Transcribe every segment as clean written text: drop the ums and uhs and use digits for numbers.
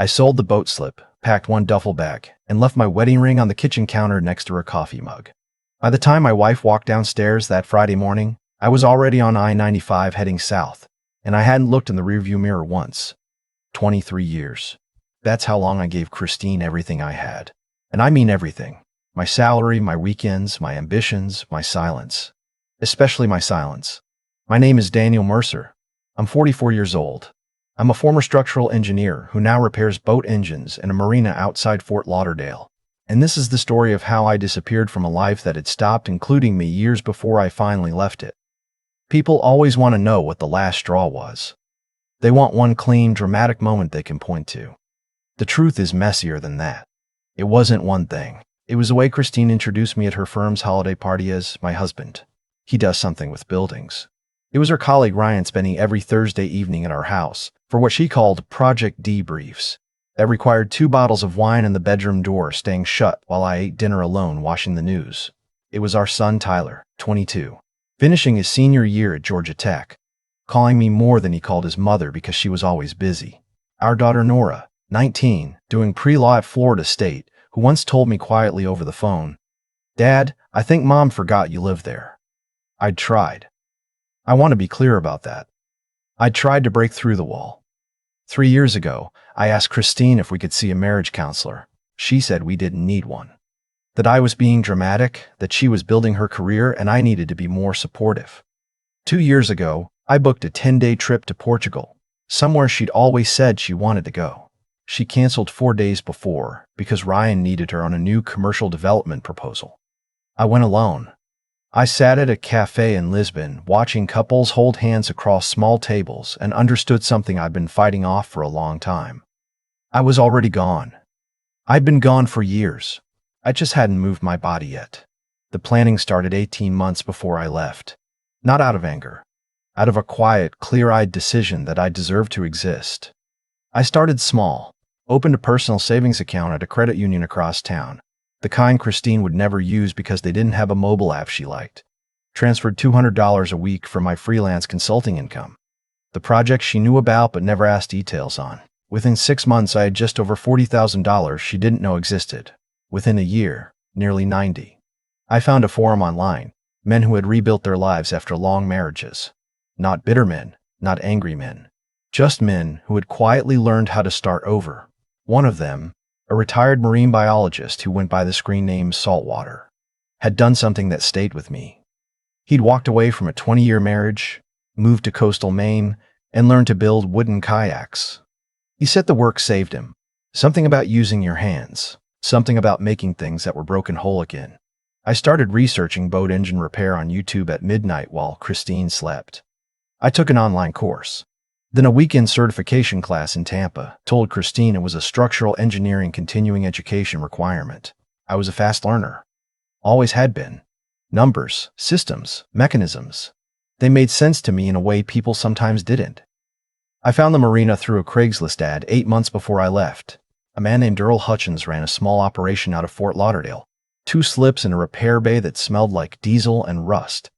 I sold the boat slip, packed one duffel bag, and left my wedding ring on the kitchen counter next to her coffee mug. By the time my wife walked downstairs that Friday morning, I was already on I-95 heading south, and I hadn't looked in the rearview mirror once. 23 years. That's how long I gave Christine everything I had. And I mean everything. My salary, my weekends, my ambitions, my silence. Especially my silence. My name is Daniel Mercer. I'm 44 years old. I'm a former structural engineer who now repairs boat engines in a marina outside Fort Lauderdale. And this is the story of how I disappeared from a life that had stopped including me years before I finally left it. People always want to know what the last straw was. They want one clean, dramatic moment they can point to. The truth is messier than that. It wasn't one thing. It was the way Christine introduced me at her firm's holiday party as my husband. He does something with buildings. It was her colleague Ryan spending every Thursday evening at our house for what she called project debriefs. That required 2 bottles of wine and the bedroom door staying shut while I ate dinner alone watching the news. It was our son Tyler, 22, finishing his senior year at Georgia Tech, calling me more than he called his mother because she was always busy. Our daughter Nora, 19, doing pre-law at Florida State, who once told me quietly over the phone, "Dad, I think Mom forgot you live there." I'd tried. I want to be clear about that. I'd tried to break through the wall. 3 years ago, I asked Christine if we could see a marriage counselor. She said we didn't need one. That I was being dramatic, that she was building her career, and I needed to be more supportive. 2 years ago, I booked a 10-day trip to Portugal, somewhere she'd always said she wanted to go. She canceled 4 days before because Ryan needed her on a new commercial development proposal. I went alone. I sat at a cafe in Lisbon watching couples hold hands across small tables and understood something I'd been fighting off for a long time. I was already gone. I'd been gone for years. I just hadn't moved my body yet. The planning started 18 months before I left. Not out of anger. Out of a quiet, clear-eyed decision that I deserved to exist. I started small. Opened a personal savings account at a credit union across town. The kind Christine would never use because they didn't have a mobile app she liked. Transferred $200 a week from my freelance consulting income. The project she knew about but never asked details on. Within 6 months, I had just over $40,000 she didn't know existed. Within a year, nearly 90. I found a forum online, men who had rebuilt their lives after long marriages. Not bitter men, not angry men. Just men who had quietly learned how to start over. One of them, a retired marine biologist who went by the screen name Saltwater, had done something that stayed with me. He'd walked away from a 20-year marriage, moved to coastal Maine, and learned to build wooden kayaks. He said the work saved him. Something about using your hands. Something about making things that were broken whole again. I started researching boat engine repair on YouTube at midnight while Christine slept. I took an online course. Then a weekend certification class in Tampa. Told Christine it was a structural engineering continuing education requirement. I was a fast learner. Always had been. Numbers, systems, mechanisms. They made sense to me in a way people sometimes didn't. I found the marina through a Craigslist ad 8 months before I left. A man named Earl Hutchins ran a small operation out of Fort Lauderdale. 2 slips in a repair bay that smelled like diesel and rust.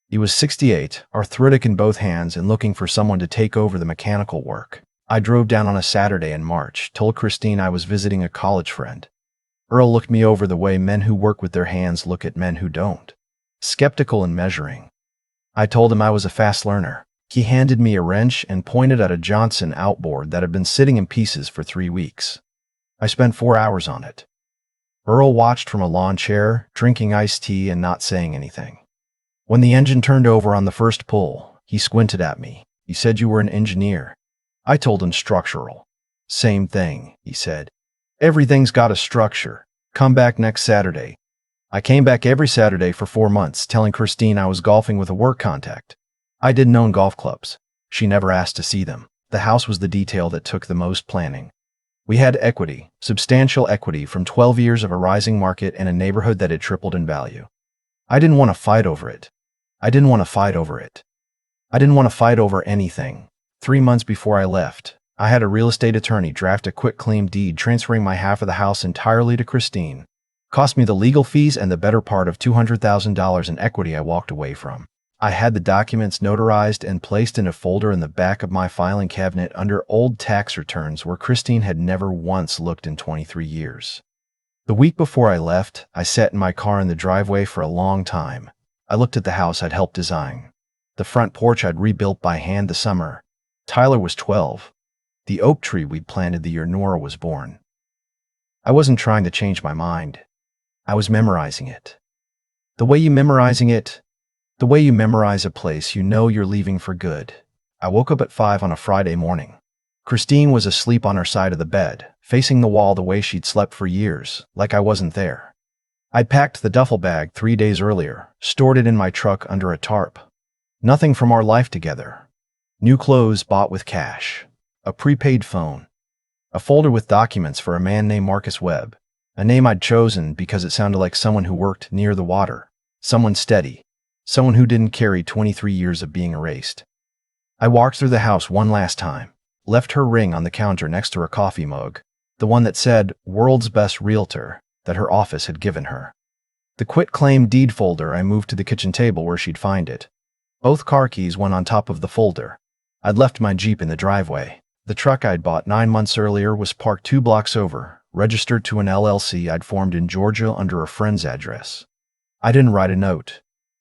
He was 68, arthritic in both hands and looking for someone to take over the mechanical work. I drove down on a Saturday in March, told Christine I was visiting a college friend. Earl looked me over the way men who work with their hands look at men who don't. Skeptical and measuring. I told him I was a fast learner. He handed me a wrench and pointed at a Johnson outboard that had been sitting in pieces for 3 weeks. I spent 4 hours on it. Earl watched from a lawn chair, drinking iced tea and not saying anything. When the engine turned over on the first pull, he squinted at me. He said, "You were an engineer." I told him structural. "Same thing," he said. "Everything's got a structure. Come back next Saturday." I came back every Saturday for 4 months, telling Christine I was golfing with a work contact. I didn't own golf clubs. She never asked to see them. The house was the detail that took the most planning. We had equity, substantial equity from 12 years of a rising market in a neighborhood that had tripled in value. I didn't want to fight over it. I didn't want to fight over it. I didn't want to fight over anything. 3 months before I left, I had a real estate attorney draft a quitclaim deed transferring my half of the house entirely to Christine. Cost me the legal fees and the better part of $200,000 in equity I walked away from. I had the documents notarized and placed in a folder in the back of my filing cabinet under old tax returns where Christine had never once looked in 23 years. The week before I left, I sat in my car in the driveway for a long time. I looked at the house I'd helped design. The front porch I'd rebuilt by hand the summer. Tyler was 12. The oak tree we'd planted the year Nora was born. I wasn't trying to change my mind. I was memorizing it. The way you memorize a place you know you're leaving for good. I woke up at 5 on a Friday morning. Christine was asleep on her side of the bed, facing the wall the way she'd slept for years, like I wasn't there. I'd packed the duffel bag 3 days earlier, stored it in my truck under a tarp. Nothing from our life together. New clothes bought with cash. A prepaid phone. A folder with documents for a man named Marcus Webb, a name I'd chosen because it sounded like someone who worked near the water, someone steady, someone who didn't carry 23 years of being erased. I walked through the house one last time, left her ring on the counter next to her coffee mug, the one that said "World's Best Realtor" that her office had given her. The quitclaim deed folder I moved to the kitchen table where she'd find it. Both car keys went on top of the folder. I'd left my Jeep in the driveway. The truck I'd bought 9 months earlier was parked 2 blocks over, registered to an LLC I'd formed in Georgia under a friend's address. I didn't write a note.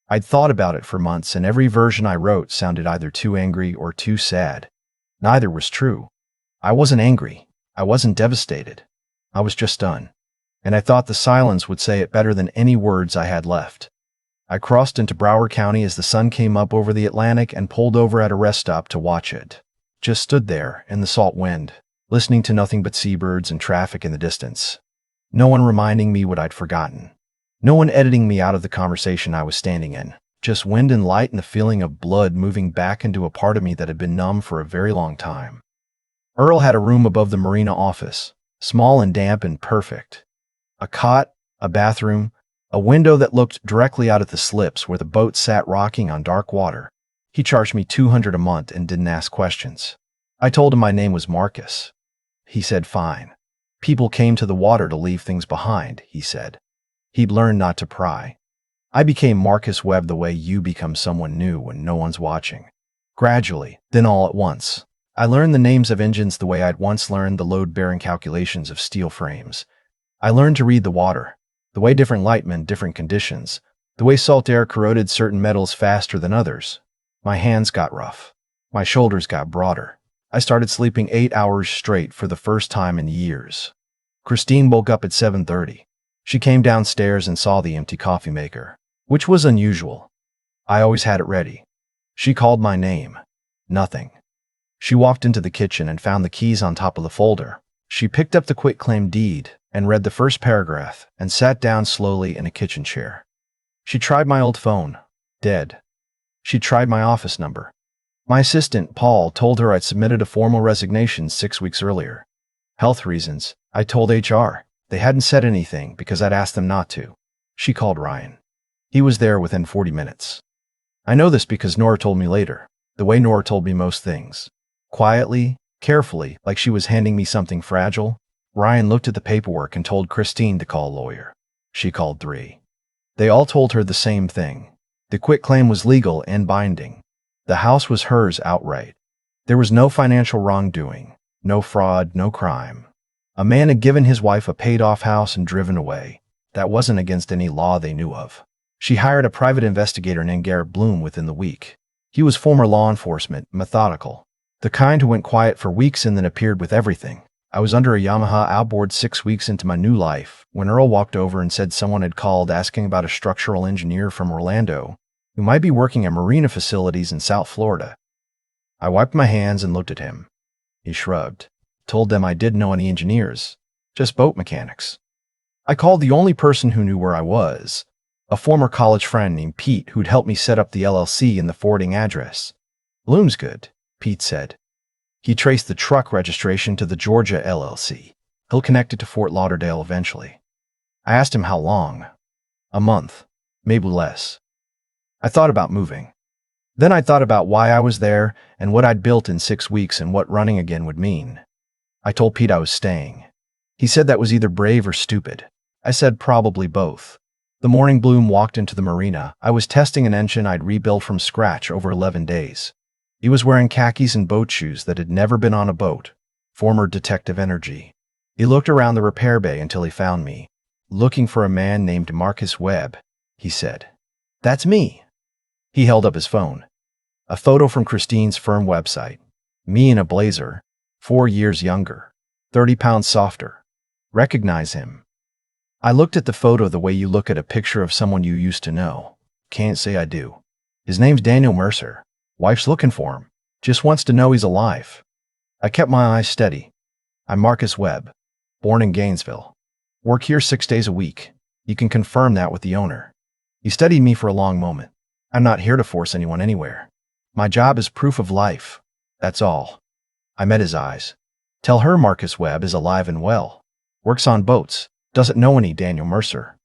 I'd thought about it for months, and every version I wrote sounded either too angry or too sad. Neither was true. I wasn't angry. I wasn't devastated. I was just done. And I thought the silence would say it better than any words I had left. I crossed into Broward County as the sun came up over the Atlantic and pulled over at a rest stop to watch it. Just stood there in the salt wind, listening to nothing but seabirds and traffic in the distance. No one reminding me what I'd forgotten. No one editing me out of the conversation I was standing in. Just wind and light and the feeling of blood moving back into a part of me that had been numb for a very long time. Earl had a room above the marina office, small and damp and perfect. A cot, a bathroom, a window that looked directly out at the slips where the boat sat rocking on dark water. He charged me $200 a month and didn't ask questions. I told him my name was Marcus. He said fine. People came to the water to leave things behind, he said. He'd learned not to pry. I became Marcus Webb the way you become someone new when no one's watching. Gradually, then all at once. I learned the names of engines the way I'd once learned the load-bearing calculations of steel frames. I learned to read the water, the way different light meant different conditions, the way salt air corroded certain metals faster than others. My hands got rough. My shoulders got broader. I started sleeping 8 hours straight for the first time in years. Christine woke up at 7:30. She came downstairs and saw the empty coffee maker, which was unusual. I always had it ready. She called my name. Nothing. She walked into the kitchen and found the keys on top of the folder. She picked up the quitclaim deed and read the first paragraph and sat down slowly in a kitchen chair. She tried my old phone. Dead. She tried my office number. My assistant, Paul, told her I'd submitted a formal resignation 6 weeks earlier. Health reasons. I told HR. They hadn't said anything because I'd asked them not to. She called Ryan. He was there within 40 minutes. I know this because Nora told me later, the way Nora told me most things. Quietly, carefully, like she was handing me something fragile. Ryan looked at the paperwork and told Christine to call a lawyer. She called 3. They all told her the same thing. The quitclaim was legal and binding. The house was hers outright. There was no financial wrongdoing, no fraud, no crime. A man had given his wife a paid-off house and driven away. That wasn't against any law they knew of. She hired a private investigator named Garrett Bloom within the week. He was former law enforcement, methodical. The kind who went quiet for weeks and then appeared with everything. I was under a Yamaha outboard 6 weeks into my new life when Earl walked over and said someone had called asking about a structural engineer from Orlando who might be working at marina facilities in South Florida. I wiped my hands and looked at him. He shrugged, told them I didn't know any engineers, just boat mechanics. I called the only person who knew where I was, a former college friend named Pete who'd helped me set up the LLC and the forwarding address. Bloom's good, Pete said. He traced the truck registration to the Georgia LLC. He'll connect it to Fort Lauderdale eventually. I asked him how long. A month, maybe less. I thought about moving. Then I thought about why I was there and what I'd built in 6 weeks and what running again would mean. I told Pete I was staying. He said that was either brave or stupid. I said probably both. The morning Bloom walked into the marina. I was testing an engine I'd rebuilt from scratch over 11 days. He was wearing khakis and boat shoes that had never been on a boat. Former detective energy. He looked around the repair bay until he found me. "Looking for a man named Marcus Webb," he said. "That's me." He held up his phone. A photo from Christine's firm website. Me in a blazer, 4 years younger, 30 pounds softer. Recognize him? I looked at the photo the way you look at a picture of someone you used to know. Can't say I do. His name's Daniel Mercer. Wife's looking for him. Just wants to know he's alive. I kept my eyes steady. I'm Marcus Webb, born in Gainesville. Work here 6 days a week. You can confirm that with the owner. He studied me for a long moment. I'm not here to force anyone anywhere. My job is proof of life. That's all. I met his eyes. Tell her Marcus Webb is alive and well. Works on boats. Doesn't know any Daniel Mercer.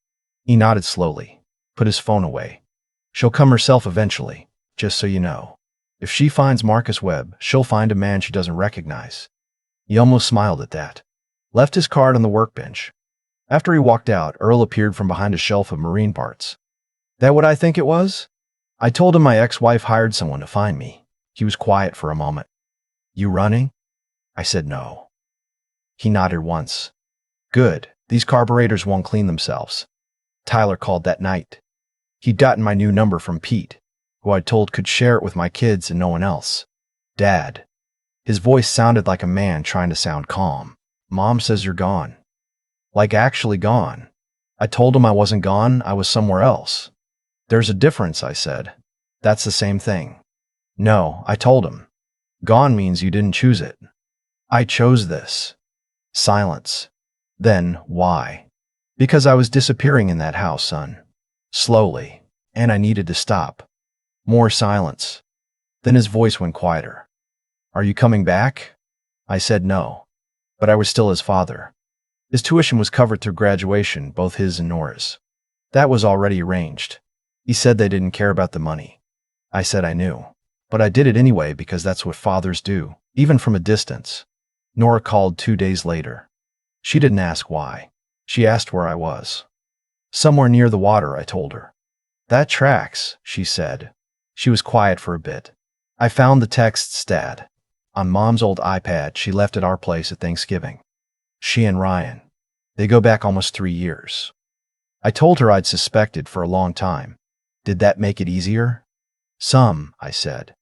He nodded slowly. Put his phone away. She'll come herself eventually, just so you know. If she finds Marcus Webb, she'll find a man she doesn't recognize. He almost smiled at that. Left his card on the workbench. After he walked out, Earl appeared from behind a shelf of marine parts. That what I think it was? I told him my ex-wife hired someone to find me. He was quiet for a moment. You running? I said no. He nodded once. Good. These carburetors won't clean themselves. Tyler called that night. He'd gotten my new number from Pete, who I'd told could share it with my kids and no one else. Dad. His voice sounded like a man trying to sound calm. Mom says you're gone. Like actually gone. I told him I wasn't gone, I was somewhere else. There's a difference, I said. That's the same thing. No, I told him. Gone means you didn't choose it. I chose this. Silence. Then, why? Because I was disappearing in that house, son. Slowly. And I needed to stop. More silence. Then his voice went quieter. Are you coming back? I said no. But I was still his father. His tuition was covered through graduation, both his and Nora's. That was already arranged. He said they didn't care about the money. I said I knew. But I did it anyway because that's what fathers do, even from a distance. Nora called 2 days later. She didn't ask why. She asked where I was. Somewhere near the water, I told her. That tracks, she said. She was quiet for a bit. I found the texts, Dad. On Mom's old iPad she left at our place at Thanksgiving. She and Ryan. They go back almost 3 years. I told her I'd suspected for a long time. Did that make it easier? Some, I said.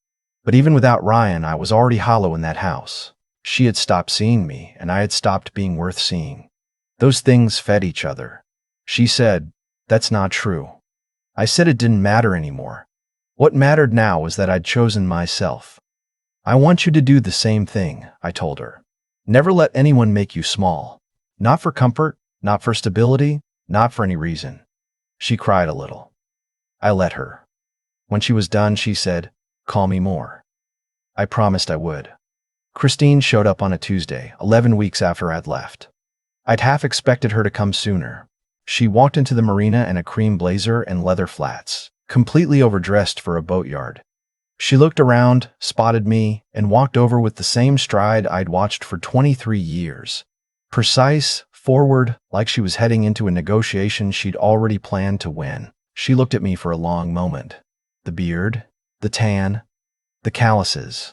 But even without Ryan, I was already hollow in that house. She had stopped seeing me, and I had stopped being worth seeing. Those things fed each other. She said, that's not true. I said it didn't matter anymore. What mattered now was that I'd chosen myself. I want you to do the same thing, I told her. Never let anyone make you small. Not for comfort, not for stability, not for any reason. She cried a little. I let her. When she was done, she said, call me more. I promised I would. Christine showed up on a Tuesday, 11 weeks after I'd left. I'd half expected her to come sooner. She walked into the marina in a cream blazer and leather flats, completely overdressed for a boatyard. She looked around, spotted me, and walked over with the same stride I'd watched for 23 years. Precise, forward, like she was heading into a negotiation she'd already planned to win. She looked at me for a long moment. The beard, the tan, the calluses.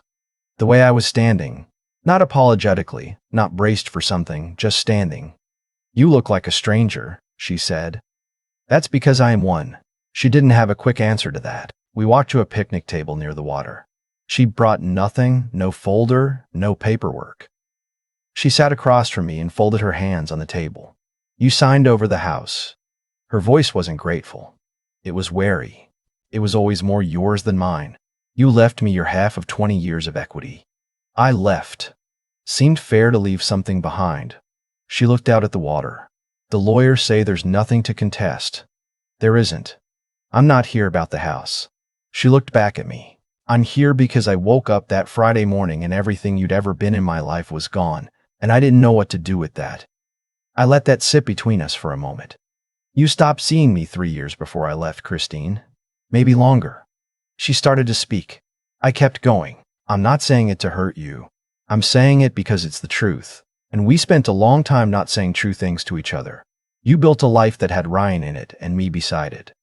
The way I was standing, not apologetically, not braced for something, just standing. You look like a stranger, she said. That's because I am one. She didn't have a quick answer to that. We walked to a picnic table near the water. She brought nothing, no folder, no paperwork. She sat across from me and folded her hands on the table. You signed over the house. Her voice wasn't grateful. It was wary. It was always more yours than mine. You left me your half of 20 years of equity. I left. Seemed fair to leave something behind. She looked out at the water. The lawyers say there's nothing to contest. There isn't. I'm not here about the house. She looked back at me. I'm here because I woke up that Friday morning and everything you'd ever been in my life was gone, and I didn't know what to do with that. I let that sit between us for a moment. You stopped seeing me 3 years before I left, Christine. Maybe longer. She started to speak. I kept going. I'm not saying it to hurt you. I'm saying it because it's the truth. And we spent a long time not saying true things to each other. You built a life that had Ryan in it and me beside it.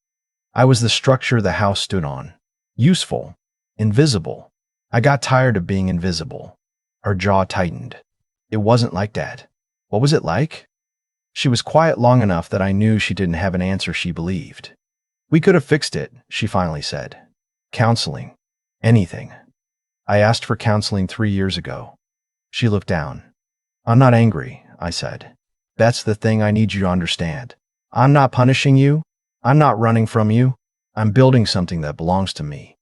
I was the structure the house stood on. Useful. Invisible. I got tired of being invisible. Her jaw tightened. It wasn't like that. What was it like? She was quiet long enough that I knew she didn't have an answer she believed. We could have fixed it, she finally said. Counseling. Anything. I asked for counseling 3 years ago. She looked down. I'm not angry, I said. That's the thing I need you to understand. I'm not punishing you. I'm not running from you. I'm building something that belongs to me.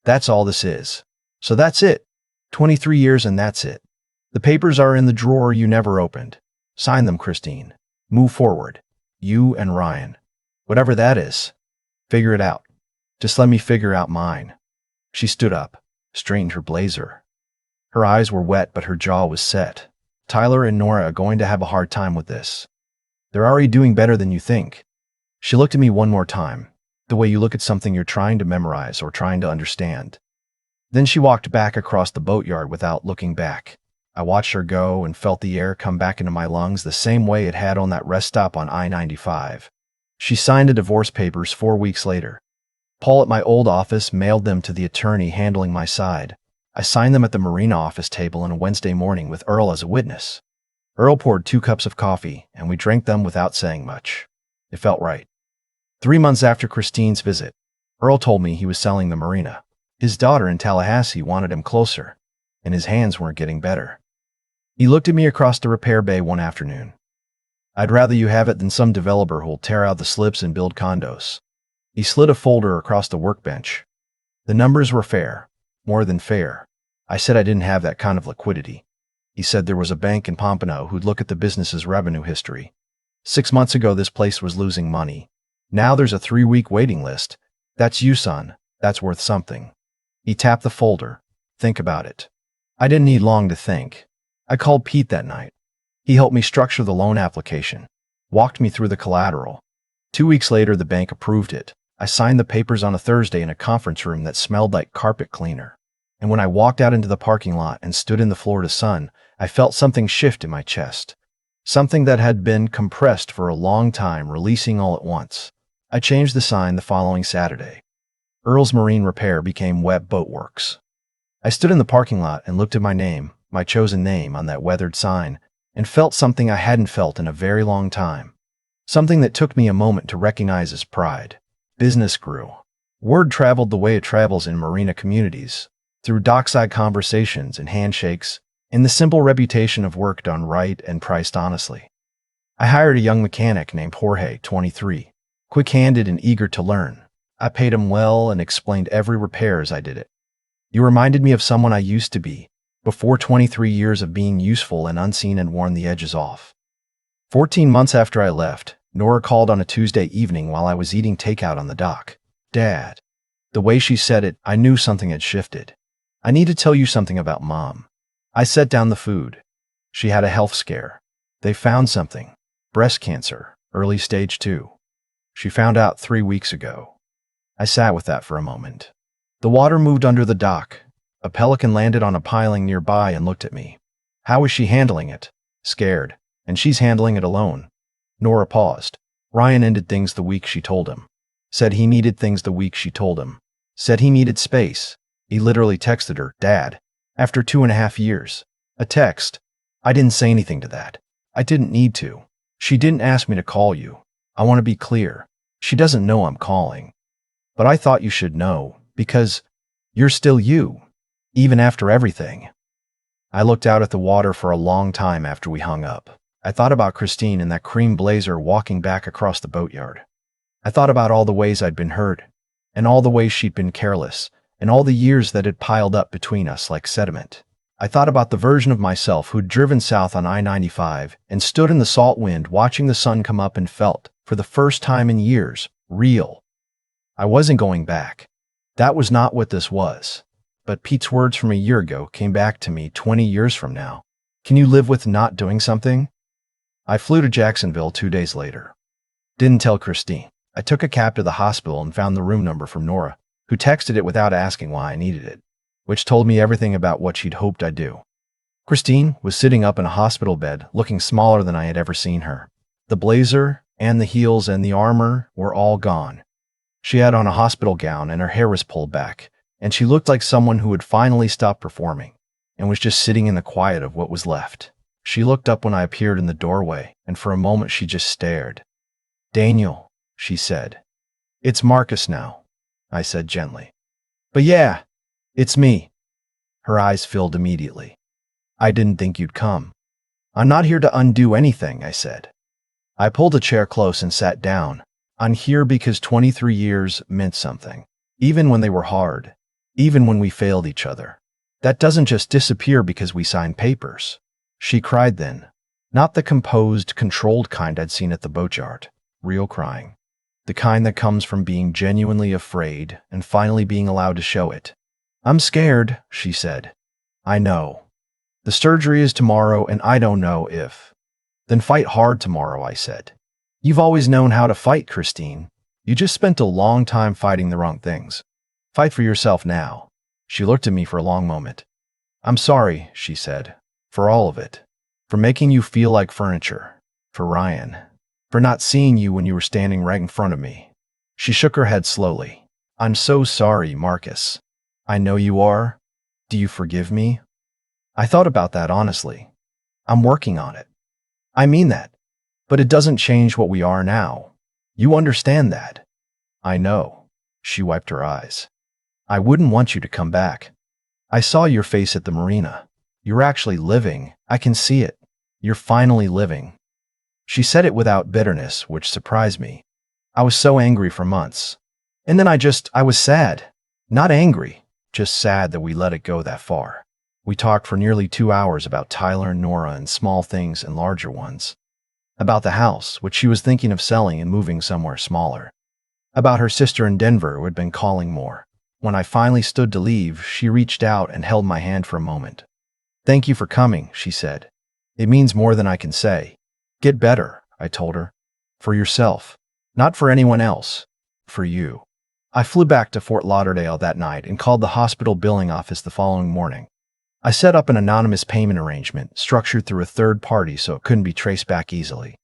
That's all this is. So that's it. 23 years and that's it. The papers are in the drawer you never opened. Sign them, Christine. Move forward. You and Ryan. Whatever that is. Figure it out. Just let me figure out mine. She stood up, straightened her blazer. Her eyes were wet, but her jaw was set. Tyler and Nora are going to have a hard time with this. They're already doing better than you think. She looked at me one more time, the way you look at something you're trying to memorize or trying to understand. Then she walked back across the boatyard without looking back. I watched her go and felt the air come back into my lungs the same way it had on that rest stop on I-95. She signed the divorce papers 4 weeks later. Paul at my old office mailed them to the attorney handling my side. I signed them at the marina office table on a Wednesday morning with Earl as a witness. Earl poured 2 cups of coffee, and we drank them without saying much. It felt right. 3 months after Christine's visit, Earl told me he was selling the marina. His daughter in Tallahassee wanted him closer, and his hands weren't getting better. He looked at me across the repair bay one afternoon. I'd rather you have it than some developer who'll tear out the slips and build condos. He slid a folder across the workbench. The numbers were fair, more than fair. I said I didn't have that kind of liquidity. He said there was a bank in Pompano who'd look at the business's revenue history. 6 months ago, this place was losing money. Now there's a 3-week waiting list. That's you, son. That's worth something. He tapped the folder. Think about it. I didn't need long to think. I called Pete that night. He helped me structure the loan application, walked me through the collateral. 2 weeks later, the bank approved it. I signed the papers on a Thursday in a conference room that smelled like carpet cleaner. And when I walked out into the parking lot and stood in the Florida sun, I felt something shift in my chest. Something that had been compressed for a long time, releasing all at once. I changed the sign the following Saturday. Earl's Marine Repair became Webb Boat Works. I stood in the parking lot and looked at my name, my chosen name, on that weathered sign, and felt something I hadn't felt in a very long time. Something that took me a moment to recognize as pride. Business grew. Word traveled the way it travels in marina communities, through dockside conversations and handshakes, in the simple reputation of work done right and priced honestly. I hired a young mechanic named Jorge, 23, quick-handed and eager to learn. I paid him well and explained every repair as I did it. You reminded me of someone I used to be, before 23 years of being useful and unseen and worn the edges off. 14 months after I left, Nora called on a Tuesday evening while I was eating takeout on the dock. Dad. The way she said it, I knew something had shifted. I need to tell you something about Mom. I set down the food. She had a health scare. They found something. Breast cancer, early stage 2. She found out 3 weeks ago. I sat with that for a moment. The water moved under the dock. A pelican landed on a piling nearby and looked at me. How is she handling it? Scared. And she's handling it alone. Nora paused. Ryan ended things the week she told him. Said he needed things the week she told him. Said he needed space. He literally texted her, Dad, after 2.5 years. A text. I didn't say anything to that. I didn't need to. She didn't ask me to call you. I want to be clear. She doesn't know I'm calling. But I thought you should know, because you're still you, even after everything. I looked out at the water for a long time after we hung up. I thought about Christine in that cream blazer walking back across the boatyard. I thought about all the ways I'd been hurt, and all the ways she'd been careless, and all the years that had piled up between us like sediment. I thought about the version of myself who'd driven south on I-95 and stood in the salt wind watching the sun come up and felt, for the first time in years, real. I wasn't going back. That was not what this was. But Pete's words from a year ago came back to me 20 years from now. Can you live with not doing something? I flew to Jacksonville 2 days later. Didn't tell Christine. I took a cab to the hospital and found the room number from Nora, who texted it without asking why I needed it, which told me everything about what she'd hoped I'd do. Christine was sitting up in a hospital bed, looking smaller than I had ever seen her. The blazer, and the heels and the armor were all gone. She had on a hospital gown and her hair was pulled back, and she looked like someone who had finally stopped performing and was just sitting in the quiet of what was left. She looked up when I appeared in the doorway, and for a moment she just stared. "Daniel," she said. "It's Marcus now," I said gently. "But yeah, it's me." Her eyes filled immediately. "I didn't think you'd come." "I'm not here to undo anything," I said. I pulled a chair close and sat down. "I'm here because 23 years meant something, even when they were hard, even when we failed each other. That doesn't just disappear because we signed papers." She cried then, not the composed, controlled kind I'd seen at the boatyard, real crying, the kind that comes from being genuinely afraid and finally being allowed to show it. "I'm scared," she said. "I know. The surgery is tomorrow and I don't know if." "Then fight hard tomorrow," I said. "You've always known how to fight, Christine. You just spent a long time fighting the wrong things. Fight for yourself now." She looked at me for a long moment. "I'm sorry," she said, "for all of it. For making you feel like furniture. For Ryan. For not seeing you when you were standing right in front of me." She shook her head slowly. "I'm so sorry, Marcus." "I know you are. Do you forgive me?" I thought about that honestly. "I'm working on it. I mean that. But it doesn't change what we are now. You understand that." "I know." She wiped her eyes. "I wouldn't want you to come back. I saw your face at the marina. You're actually living. I can see it. You're finally living." She said it without bitterness, which surprised me. I was so angry for months. And then I was sad. Not angry, just sad that we let it go that far. We talked for nearly 2 hours about Tyler and Nora and small things and larger ones. About the house, which she was thinking of selling and moving somewhere smaller. About her sister in Denver who had been calling more. When I finally stood to leave, she reached out and held my hand for a moment. "Thank you for coming," she said. "It means more than I can say." "Get better," I told her. "For yourself. Not for anyone else. For you." I flew back to Fort Lauderdale that night and called the hospital billing office the following morning. I set up an anonymous payment arrangement structured through a third party so it couldn't be traced back easily.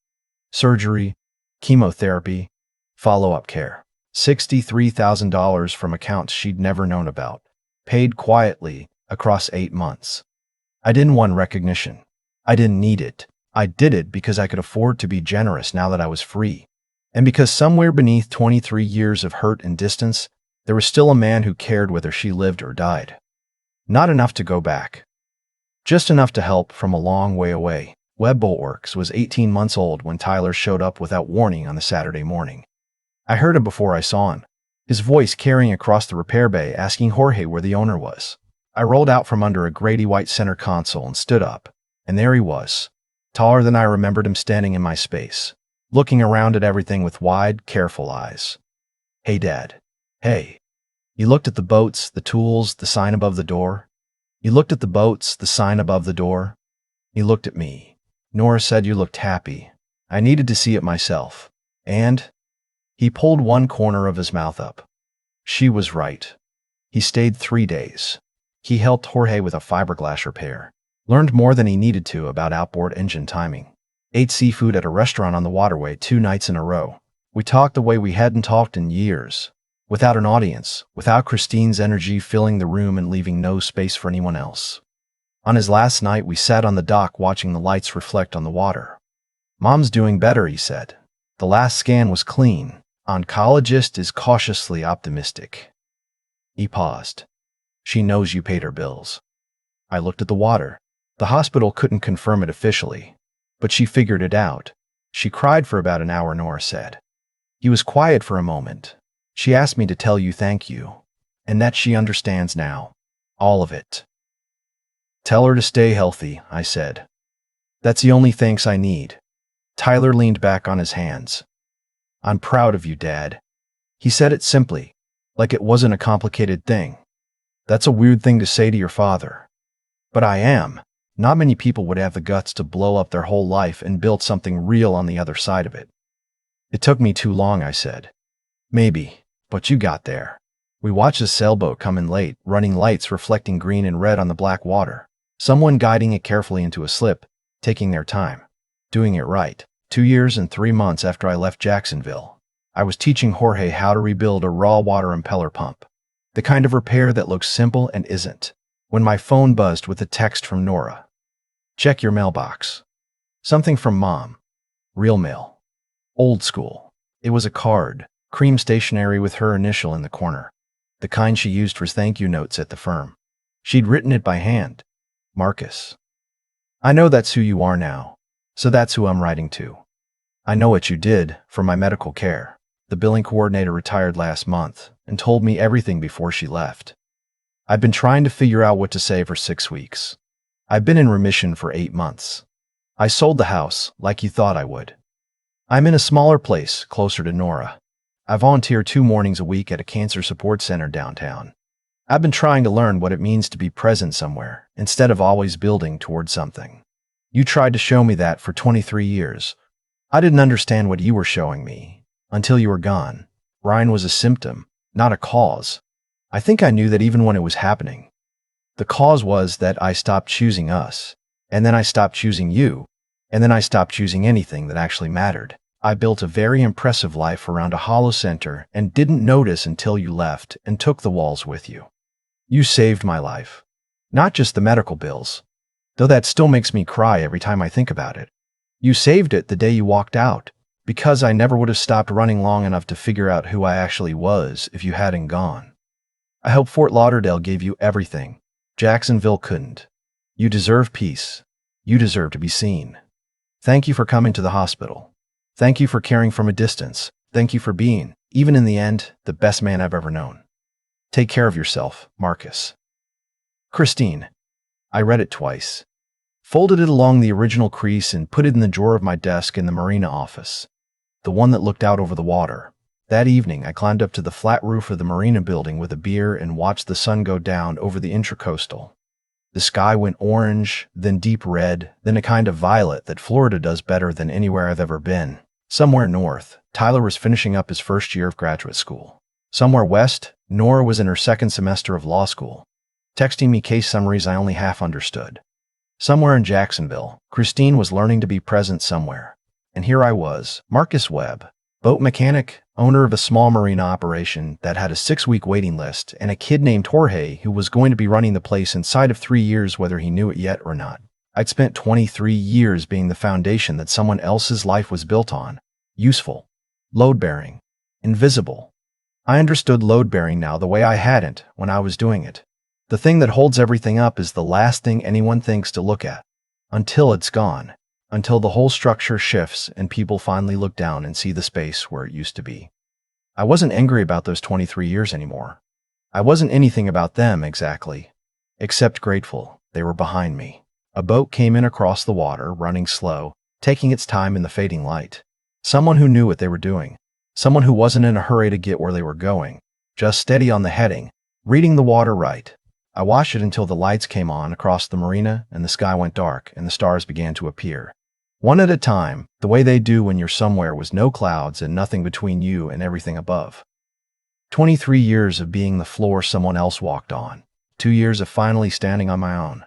Surgery, chemotherapy, follow-up care. $63,000 from accounts she'd never known about, paid quietly across 8 months. I didn't want recognition. I didn't need it. I did it because I could afford to be generous now that I was free. And because somewhere beneath 23 years of hurt and distance, there was still a man who cared whether she lived or died. Not enough to go back. Just enough to help from a long way away. Webb Bulwarks was 18 months old when Tyler showed up without warning on the Saturday morning. I heard him before I saw him, his voice carrying across the repair bay asking Jorge where the owner was. I rolled out from under a Grady white center console and stood up, and there he was, taller than I remembered him standing in my space, looking around at everything with wide, careful eyes. "Hey, Dad. Hey." He looked at the boats, the tools, the sign above the door. He looked at the boats, the sign above the door. He looked at me. "Nora said you looked happy." I needed to see it myself. And he pulled one corner of his mouth up. She was right. He stayed 3 days. He helped Jorge with a fiberglass repair, learned more than he needed to about outboard engine timing, ate seafood at a restaurant on the waterway 2 nights in a row. We talked the way we hadn't talked in years, without an audience, without Christine's energy filling the room and leaving no space for anyone else. On his last night, we sat on the dock watching the lights reflect on the water. "Mom's doing better," he said. "The last scan was clean. Oncologist is cautiously optimistic." He paused. "She knows you paid her bills." I looked at the water. The hospital couldn't confirm it officially, but she figured it out. "She cried for about an hour," Nora said. He was quiet for a moment. "She asked me to tell you thank you, and that she understands now. All of it." "Tell her to stay healthy," I said. "That's the only thanks I need." Tyler leaned back on his hands. "I'm proud of you, Dad." He said it simply, like it wasn't a complicated thing. That's a weird thing to say to your father. But I am. Not many people would have the guts to blow up their whole life and build something real on the other side of it. "It took me too long," I said. "Maybe, but you got there." We watched a sailboat come in late, running lights reflecting green and red on the black water. Someone guiding it carefully into a slip, taking their time, doing it right. 2 years and 3 months after I left Jacksonville, I was teaching Jorge how to rebuild a raw water impeller pump. The kind of repair that looks simple and isn't. When my phone buzzed with a text from Nora. Check your mailbox. Something from Mom. Real mail. Old school. It was a card, cream stationery with her initial in the corner. The kind she used for thank you notes at the firm. She'd written it by hand. Marcus. I know that's who you are now, so that's who I'm writing to. I know what you did for my medical care. The billing coordinator retired last month and told me everything before she left. I've been trying to figure out what to say for 6 weeks. I've been in remission for 8 months. I sold the house like you thought I would. I'm in a smaller place closer to Nora. I volunteer 2 mornings a week at a cancer support center downtown. I've been trying to learn what it means to be present somewhere instead of always building towards something. You tried to show me that for 23 years. I didn't understand what you were showing me until you were gone. Ryan was a symptom, not a cause. I think I knew that even when it was happening. The cause was that I stopped choosing us, and then I stopped choosing you, and then I stopped choosing anything that actually mattered. I built a very impressive life around a hollow center and didn't notice until you left and took the walls with you. You saved my life. Not just the medical bills, though that still makes me cry every time I think about it. You saved it the day you walked out, because I never would have stopped running long enough to figure out who I actually was if you hadn't gone. I hope Fort Lauderdale gave you everything. Jacksonville couldn't. You deserve peace. You deserve to be seen. Thank you for coming to the hospital. Thank you for caring from a distance. Thank you for being, even in the end, the best man I've ever known. Take care of yourself, Marcus. Christine. I read it twice. Folded it along the original crease and put it in the drawer of my desk in the marina office, the one that looked out over the water. That evening, I climbed up to the flat roof of the marina building with a beer and watched the sun go down over the intracoastal. The sky went orange, then deep red, then a kind of violet that Florida does better than anywhere I've ever been. Somewhere north, Tyler was finishing up his first year of graduate school. Somewhere west, Nora was in her second semester of law school, texting me case summaries I only half understood. Somewhere in Jacksonville, Christine was learning to be present somewhere. And here I was, Marcus Webb, boat mechanic, owner of a small marina operation that had a 6-week waiting list, and a kid named Jorge who was going to be running the place inside of 3 years whether he knew it yet or not. I'd spent 23 years being the foundation that someone else's life was built on. Useful. Load-bearing. Invisible. I understood load-bearing now the way I hadn't when I was doing it. The thing that holds everything up is the last thing anyone thinks to look at. Until it's gone. Until the whole structure shifts and people finally look down and see the space where it used to be. I wasn't angry about those 23 years anymore. I wasn't anything about them exactly, except grateful they were behind me. A boat came in across the water, running slow, taking its time in the fading light. Someone who knew what they were doing. Someone who wasn't in a hurry to get where they were going, just steady on the heading, reading the water right. I watched it until the lights came on across the marina and the sky went dark and the stars began to appear. One at a time, the way they do when you're somewhere with no clouds and nothing between you and everything above. 23 years of being the floor someone else walked on. 2 years of finally standing on my own.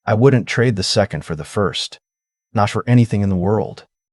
I wouldn't trade the second for the first. Not for anything in the world.